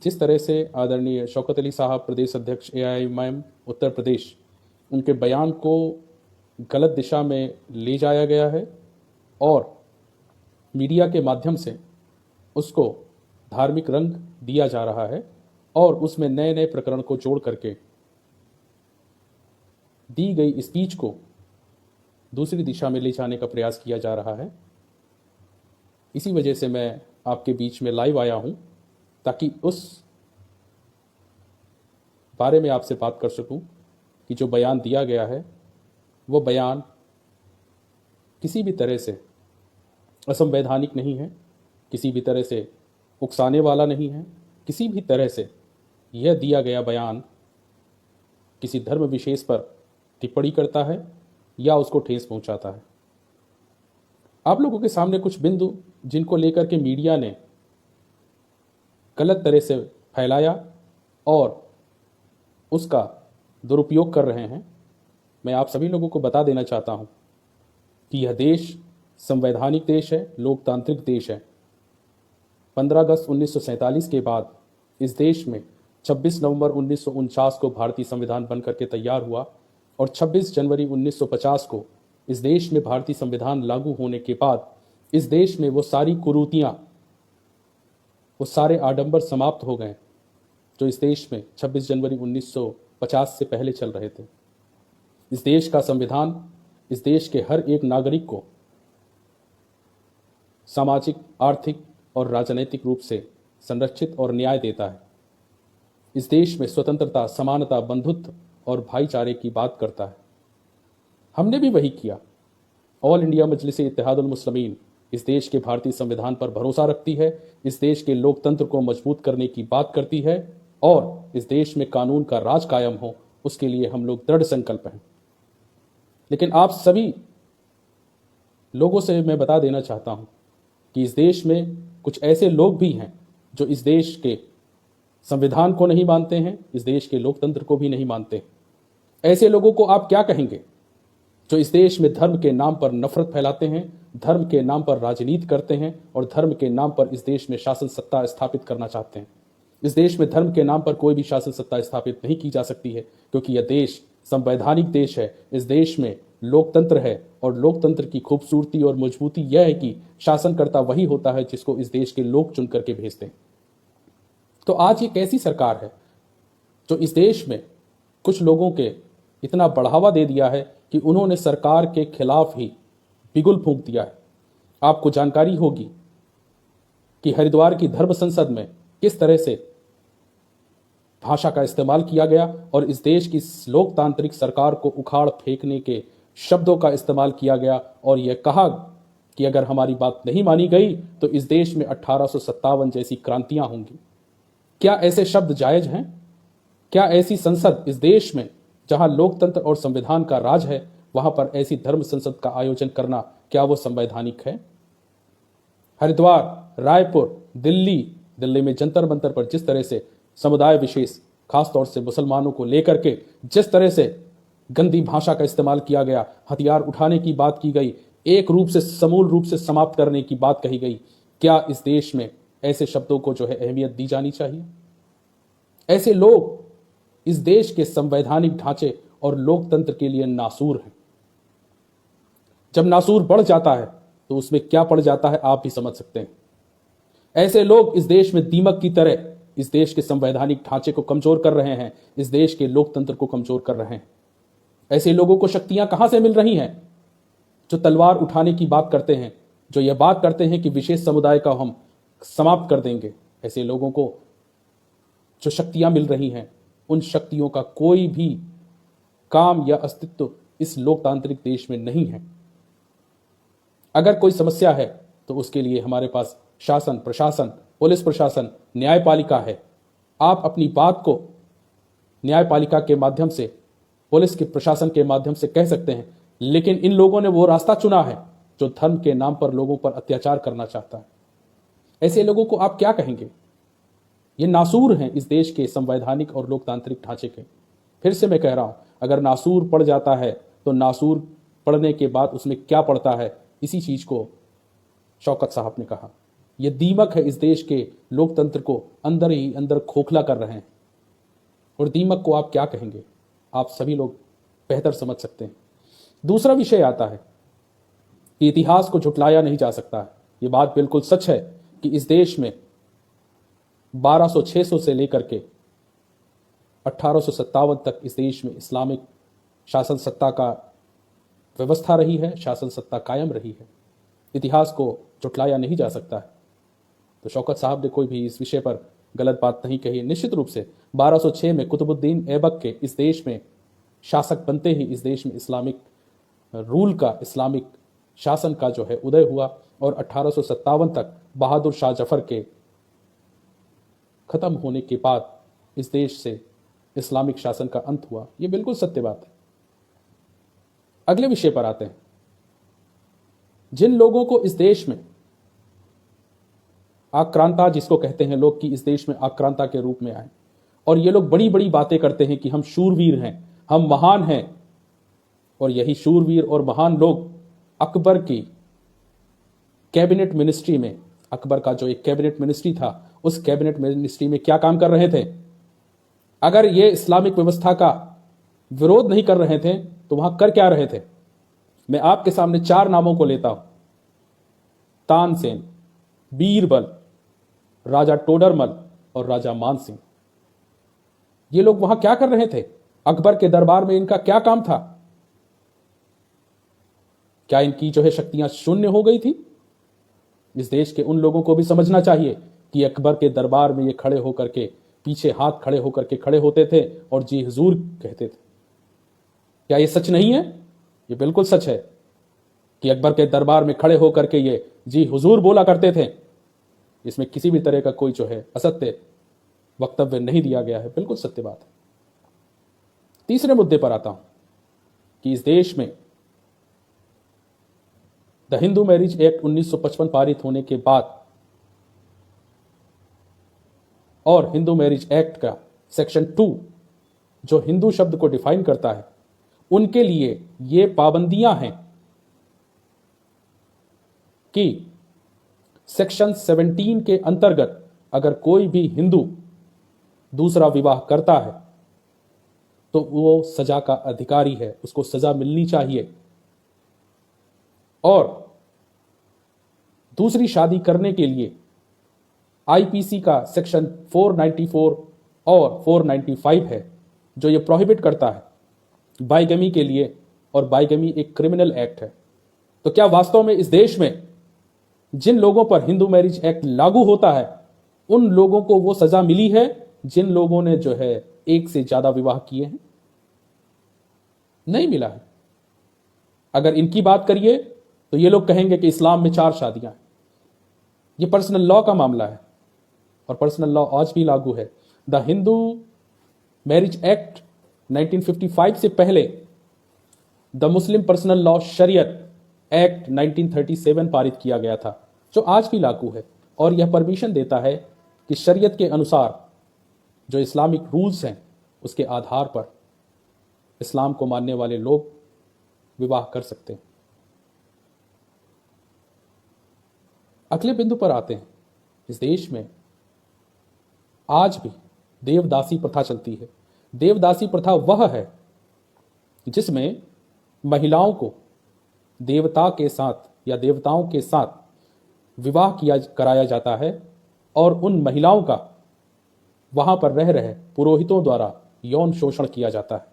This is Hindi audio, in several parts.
जिस तरह से आदरणीय शौकत अली साहब प्रदेश अध्यक्ष एआईएमआईएम उत्तर प्रदेश, उनके बयान को गलत दिशा में ले जाया गया है और मीडिया के माध्यम से उसको धार्मिक रंग दिया जा रहा है और उसमें नए नए प्रकरण को जोड़ करके दी गई स्पीच को दूसरी दिशा में ले जाने का प्रयास किया जा रहा है। इसी वजह से मैं आपके बीच में लाइव आया हूं ताकि उस बारे में आपसे बात कर सकूं कि जो बयान दिया गया है वो बयान किसी भी तरह से असंवैधानिक नहीं है, किसी भी तरह से उकसाने वाला नहीं है, किसी भी तरह से यह दिया गया बयान किसी धर्म विशेष पर टिप्पणी करता है या उसको ठेस पहुंचाता है। आप लोगों के सामने कुछ बिंदु जिनको लेकर के मीडिया ने गलत तरह से फैलाया और उसका दुरुपयोग कर रहे हैं, मैं आप सभी लोगों को बता देना चाहता हूं कि यह देश संवैधानिक देश है, लोकतांत्रिक देश है। 15 अगस्त 1947 के बाद इस देश में 26 नवंबर 1949 को भारतीय संविधान बनकर के तैयार हुआ और 26 जनवरी 1950 को इस देश में भारतीय संविधान लागू होने के बाद इस देश में वो सारी कुरीतियां, वो सारे आडंबर समाप्त हो गए जो इस देश में 26 जनवरी 1950 से पहले चल रहे थे। इस देश का संविधान इस देश के हर एक नागरिक को सामाजिक, आर्थिक और राजनीतिक रूप से संरक्षित और न्याय देता है। इस देश में स्वतंत्रता, समानता, बंधुत्व और भाईचारे की बात करता है। हमने भी वही किया। ऑल इंडिया मजलिस इत्तेहादुल मुस्लिमीन इस देश के भारतीय संविधान पर भरोसा रखती है, इस देश के लोकतंत्र को मजबूत करने की बात करती है और इस देश में कानून का राज कायम हो, उसके लिए हम लोग दृढ़ संकल्प हैं। लेकिन आप सभी लोगों से मैं बता देना चाहता हूं कि इस देश में कुछ ऐसे लोग भी हैं जो इस देश के संविधान को नहीं मानते हैं, इस देश के लोकतंत्र को भी नहीं मानते हैं। ऐसे लोगों को आप क्या कहेंगे जो इस देश में धर्म के नाम पर नफरत फैलाते हैं, धर्म के नाम पर राजनीति करते हैं और धर्म के नाम पर इस देश में शासन सत्ता स्थापित करना चाहते हैं। इस देश में धर्म के नाम पर कोई भी शासन सत्ता स्थापित नहीं की जा सकती है क्योंकि यह देश संवैधानिक देश है। इस देश में लोकतंत्र है और लोकतंत्र की खूबसूरती और मजबूती यह है कि शासनकर्ता वही होता है जिसको इस देश के लोग चुन करके भेजते हैं। तो आज ये कैसी सरकार है जो इस देश में कुछ लोगों के इतना बढ़ावा दे दिया है कि उन्होंने सरकार के खिलाफ ही बिगुल फूंक दिया है। आपको जानकारी होगी कि हरिद्वार की धर्म संसद में किस तरह से भाषा का इस्तेमाल किया गया और इस देश की लोकतांत्रिक सरकार को उखाड़ फेंकने के शब्दों का इस्तेमाल किया गया और यह कहा कि अगर हमारी बात नहीं मानी गई तो इस देश में 1857 जैसी क्रांतियां होंगी। क्या ऐसे शब्द जायज हैं? क्या ऐसी संसद इस देश में जहां लोकतंत्र और संविधान का राज है वहां पर ऐसी धर्म संसद का आयोजन करना क्या वो संवैधानिक है? हरिद्वार, रायपुर, दिल्ली में जंतर मंतर पर जिस तरह से समुदाय विशेष, खासतौर से मुसलमानों को लेकर के जिस तरह से गंदी भाषा का इस्तेमाल किया गया, हथियार उठाने की बात की गई, एक रूप से समूल रूप से समाप्त करने की बात कही गई, क्या इस देश में ऐसे शब्दों को जो है अहमियत दी जानी चाहिए? ऐसे लोग इस देश के संवैधानिक ढांचे और लोकतंत्र के लिए नासूर हैं। जब नासूर बढ़ जाता है तो उसमें क्या पड़ जाता है आप भी समझ सकते हैं। ऐसे लोग इस देश में दीमक की तरह इस देश के संवैधानिक ढांचे को कमजोर कर रहे हैं, इस देश के लोकतंत्र को कमजोर कर रहे हैं। ऐसे लोगों को शक्तियां कहां से मिल रही हैं जो तलवार उठाने की बात करते हैं, जो यह बात करते हैं कि विशेष समुदाय का हम समाप्त कर देंगे। ऐसे लोगों को जो शक्तियां मिल रही हैं उन शक्तियों का कोई भी काम या अस्तित्व इस लोकतांत्रिक देश में नहीं है। अगर कोई समस्या है तो उसके लिए हमारे पास शासन, प्रशासन, पुलिस प्रशासन, न्यायपालिका है। आप अपनी बात को न्यायपालिका के माध्यम से, पुलिस के प्रशासन के माध्यम से कह सकते हैं, लेकिन इन लोगों ने वो रास्ता चुना है जो धर्म के नाम पर लोगों पर अत्याचार करना चाहता है। ऐसे लोगों को आप क्या कहेंगे? ये नासूर हैं इस देश के संवैधानिक और लोकतांत्रिक ढांचे के। फिर से मैं कह रहा हूं, अगर नासूर पड़ जाता है तो नासूर पड़ने के बाद उसमें क्या पड़ता है, इसी चीज को शौकत साहब ने कहा। ये दीमक है, इस देश के लोकतंत्र को अंदर ही अंदर खोखला कर रहे हैं। और दीमक को आप क्या कहेंगे, आप सभी लोग बेहतर समझ सकते हैं। दूसरा विषय आता है कि इतिहास को झुटलाया नहीं जा सकता है। ये बात बिल्कुल सच है कि इस देश में 1200-600 से लेकर के 1857 तक इस देश में इस्लामिक शासन सत्ता का व्यवस्था रही है, शासन सत्ता कायम रही है। इतिहास को झुटलाया नहीं जा सकता है। तो शौकत साहब ने कोई भी इस विषय पर गलत बात नहीं कही। निश्चित रूप से 1206 में कुतुबुद्दीन ऐबक के इस देश में शासक बनते ही इस देश में इस्लामिक रूल का, इस्लामिक शासन का जो है उदय हुआ, और 1857 तक बहादुर शाह जफर के खत्म होने के बाद इस देश से इस्लामिक शासन का अंत हुआ। यह बिल्कुल सत्य बात है। अगले विषय पर आते हैं। जिन लोगों को इस देश में आक्रांता, जिसको कहते हैं लोग, कि इस देश में आक्रांता के रूप में आए, और ये लोग बड़ी बड़ी बातें करते हैं कि हम शूरवीर हैं, हम महान हैं, और यही शूरवीर और महान लोग अकबर की कैबिनेट मिनिस्ट्री में, अकबर का जो एक कैबिनेट मिनिस्ट्री था, उस कैबिनेट मिनिस्ट्री में क्या काम कर रहे थे? अगर ये इस्लामिक व्यवस्था का विरोध नहीं कर रहे थे तो वहां कर क्या रहे थे? मैं आपके सामने 4 नामों को लेता हूं। तानसेन, बीरबल, राजा टोडरमल और राजा मानसिंह। ये लोग वहां क्या कर रहे थे? अकबर के दरबार में इनका क्या काम था? क्या इनकी जो है शक्तियां शून्य हो गई थी? इस देश के उन लोगों को भी समझना चाहिए कि अकबर के दरबार में ये खड़े होकर के, पीछे हाथ खड़े होकर के खड़े होते थे और जी हुजूर कहते थे। क्या ये सच नहीं है? ये बिल्कुल सच है कि अकबर के दरबार में खड़े होकर के ये जी हुजूर बोला करते थे। इसमें किसी भी तरह का कोई जो है असत्य वक्तव्य नहीं दिया गया है, बिल्कुल सत्य बात है। तीसरे मुद्दे पर आता हूं कि इस देश में द हिंदू मैरिज एक्ट 1955 पारित होने के बाद और हिंदू मैरिज एक्ट का सेक्शन 2 जो हिंदू शब्द को डिफाइन करता है, उनके लिए ये पाबंदियां हैं कि सेक्शन 17 के अंतर्गत अगर कोई भी हिंदू दूसरा विवाह करता है तो वो सजा का अधिकारी है, उसको सजा मिलनी चाहिए। और दूसरी शादी करने के लिए आईपीसी का सेक्शन 494 और 495 है जो ये प्रोहिबिट करता है बाइगमी के लिए, और बाइगमी एक क्रिमिनल एक्ट है। तो क्या वास्तव में इस देश में जिन लोगों पर हिंदू मैरिज एक्ट लागू होता है उन लोगों को वो सजा मिली है जिन लोगों ने जो है एक से ज्यादा विवाह किए हैं? नहीं मिला है। अगर इनकी बात करिए तो ये लोग कहेंगे कि इस्लाम में 4 शादियां हैं। ये पर्सनल लॉ का मामला है और पर्सनल लॉ आज भी लागू है। द हिंदू मैरिज एक्ट 1955 से पहले द मुस्लिम पर्सनल लॉ शरीयत एक्ट 1937 पारित किया गया था जो आज भी लागू है, और यह परमिशन देता है कि शरीयत के अनुसार जो इस्लामिक रूल्स हैं उसके आधार पर इस्लाम को मानने वाले लोग विवाह कर सकते हैं। अगले बिंदु पर आते हैं। इस देश में आज भी देवदासी प्रथा चलती है। देवदासी प्रथा वह है जिसमें महिलाओं को देवता के साथ या देवताओं के साथ विवाह कराया जाता है और उन महिलाओं का वहां पर रह रहे पुरोहितों द्वारा यौन शोषण किया जाता है।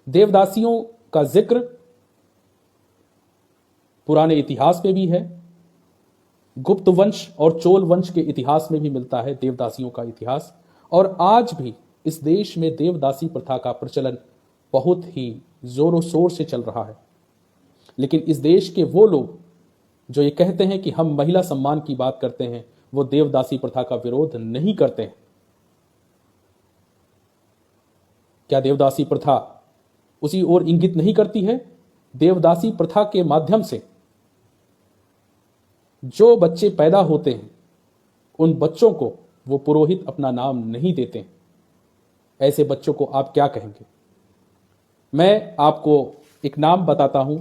देवदासियों का जिक्र पुराने इतिहास में भी है, गुप्त वंश और चोल वंश के इतिहास में भी मिलता है देवदासियों का इतिहास, और आज भी इस देश में देवदासी प्रथा का प्रचलन बहुत ही जोरों शोर से चल रहा है। लेकिन इस देश के वो लोग जो ये कहते हैं कि हम महिला सम्मान की बात करते हैं, वो देवदासी प्रथा का विरोध नहीं करते हैं। क्या देवदासी प्रथा उसी ओर इंगित नहीं करती है? देवदासी प्रथा के माध्यम से जो बच्चे पैदा होते हैं उन बच्चों को वो पुरोहित अपना नाम नहीं देते हैं। ऐसे बच्चों को आप क्या कहेंगे? मैं आपको एक नाम बताता हूं,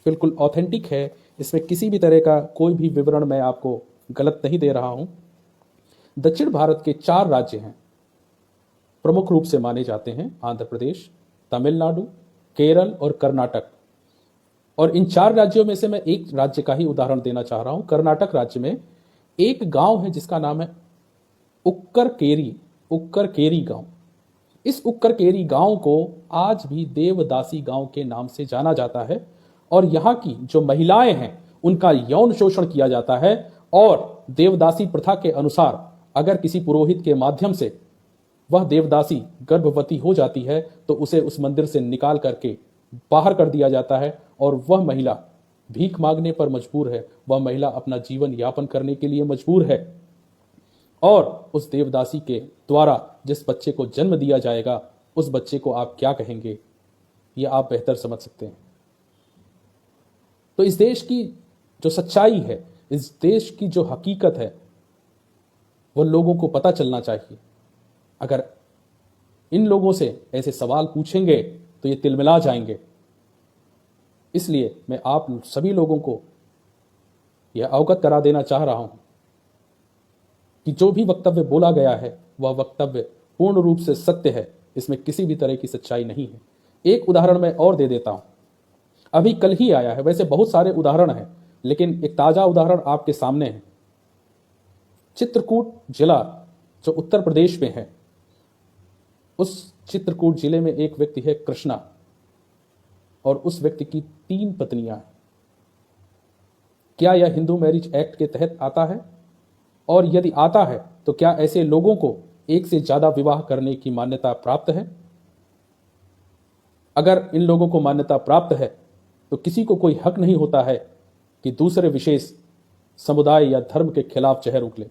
बिल्कुल ऑथेंटिक है, इसमें किसी भी तरह का कोई भी विवरण मैं आपको गलत नहीं दे रहा हूं। दक्षिण भारत के 4 राज्य हैं, प्रमुख रूप से माने जाते हैं आंध्र प्रदेश, तमिलनाडु, केरल और कर्नाटक। और इन 4 राज्यों में से मैं एक राज्य का ही उदाहरण देना चाह रहा हूं। कर्नाटक राज्य में एक गांव है जिसका नाम है उक्करकेरी गांव। इस उक्करकेरी गांव को आज भी देवदासी गांव के नाम से जाना जाता है और यहाँ की जो महिलाएं हैं उनका यौन शोषण किया जाता है। और देवदासी प्रथा के अनुसार अगर किसी पुरोहित के माध्यम से वह देवदासी गर्भवती हो जाती है तो उसे उस मंदिर से निकाल करके बाहर कर दिया जाता है और वह महिला भीख मांगने पर मजबूर है, वह महिला अपना जीवन यापन करने के लिए मजबूर है। और उस देवदासी के द्वारा जिस बच्चे को जन्म दिया जाएगा उस बच्चे को आप क्या कहेंगे, यह आप बेहतर समझ सकते हैं। तो इस देश की जो सच्चाई है, इस देश की जो हकीकत है, वह लोगों को पता चलना चाहिए। अगर इन लोगों से ऐसे सवाल पूछेंगे तो ये तिलमिला जाएंगे। इसलिए मैं आप सभी लोगों को यह अवगत करा देना चाह रहा हूं कि जो भी वक्तव्य बोला गया है वह वक्तव्य पूर्ण रूप से सत्य है, इसमें किसी भी तरह की सच्चाई नहीं है। एक उदाहरण मैं और दे देता हूं, अभी कल ही आया है। वैसे बहुत सारे उदाहरण हैं लेकिन एक ताजा उदाहरण आपके सामने है। चित्रकूट जिला जो उत्तर प्रदेश में है, उस चित्रकूट जिले में एक व्यक्ति है कृष्णा और उस व्यक्ति की 3 पत्नियां हैं। क्या यह हिंदू मैरिज एक्ट के तहत आता है? और यदि आता है तो क्या ऐसे लोगों को एक से ज्यादा विवाह करने की मान्यता प्राप्त है? अगर इन लोगों को मान्यता प्राप्त है तो किसी को कोई हक नहीं होता है कि दूसरे विशेष समुदाय या धर्म के खिलाफ जहर उगले।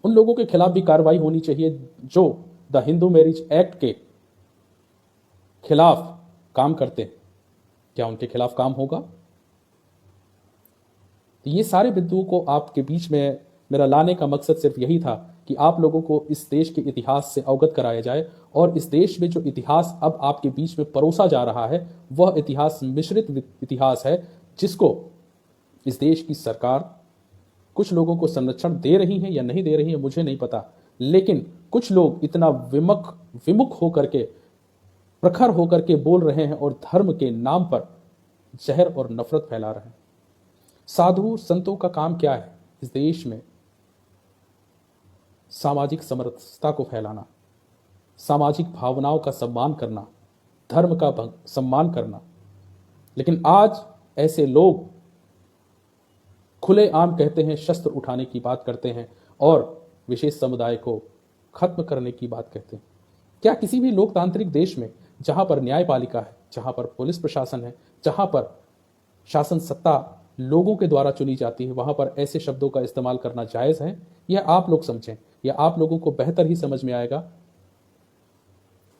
उन लोगों के खिलाफ भी कार्रवाई होनी चाहिए जो द हिंदू मैरिज एक्ट के खिलाफ काम करते हैं। क्या उनके खिलाफ काम होगा? तो ये सारे बिंदुओं को आपके बीच में मेरा लाने का मकसद सिर्फ यही था कि आप लोगों को इस देश के इतिहास से अवगत कराया जाए। और इस देश में जो इतिहास अब आपके बीच में परोसा जा रहा है वह इतिहास मिश्रित इतिहास है, जिसको इस देश की सरकार कुछ लोगों को संरक्षण दे रही है या नहीं दे रही है मुझे नहीं पता, लेकिन कुछ लोग इतना विमुख होकर के, प्रखर होकर के बोल रहे हैं और धर्म के नाम पर जहर और नफरत फैला रहे हैं। साधु संतों का काम क्या है इस देश में? सामाजिक समरसता को फैलाना, सामाजिक भावनाओं का सम्मान करना, धर्म का सम्मान करना। लेकिन आज ऐसे लोग खुलेआम कहते हैं, शस्त्र उठाने की बात करते हैं और विशेष समुदाय को खत्म करने की बात कहते हैं। क्या किसी भी लोकतांत्रिक देश में जहां पर न्यायपालिका है, जहां पर पुलिस प्रशासन है, जहां पर शासन सत्ता लोगों के द्वारा चुनी जाती है, वहां पर ऐसे शब्दों का इस्तेमाल करना जायज है? यह आप लोग समझें, यह आप लोगों को बेहतर ही समझ में आएगा।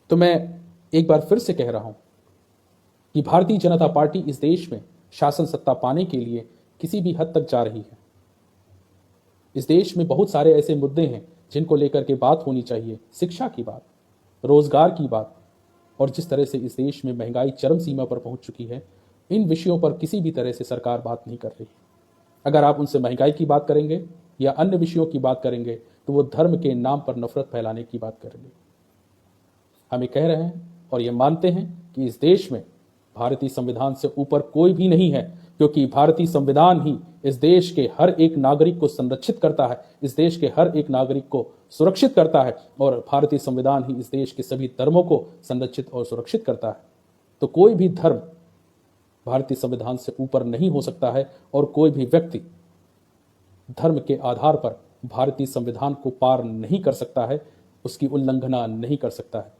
तो मैं एक बार फिर से कह रहा हूं कि भारतीय जनता पार्टी इस देश में शासन सत्ता पाने के लिए किसी भी हद तक जा रही है। इस देश में बहुत सारे ऐसे मुद्दे हैं जिनको लेकर के बात होनी चाहिए, शिक्षा की बात, रोजगार की बात, और जिस तरह से इस देश में महंगाई चरम सीमा पर पहुंच चुकी है, इन विषयों पर किसी भी तरह से सरकार बात नहीं कर रही। अगर आप उनसे महंगाई की बात करेंगे या अन्य विषयों की बात करेंगे तो वो धर्म के नाम पर नफरत फैलाने की बात करेंगे। हम ये कह रहे हैं और ये मानते हैं कि इस देश में भारतीय संविधान से ऊपर कोई भी नहीं है, क्योंकि भारतीय संविधान ही इस देश के हर एक नागरिक को संरक्षित करता है, इस देश के हर एक नागरिक को सुरक्षित करता है, और भारतीय संविधान ही इस देश के सभी धर्मों को संरक्षित और सुरक्षित करता है। तो कोई भी धर्म भारतीय संविधान से ऊपर नहीं हो सकता है और कोई भी व्यक्ति धर्म के आधार पर भारतीय संविधान को पार नहीं कर सकता है, उसकी उल्लंघना नहीं कर सकता है।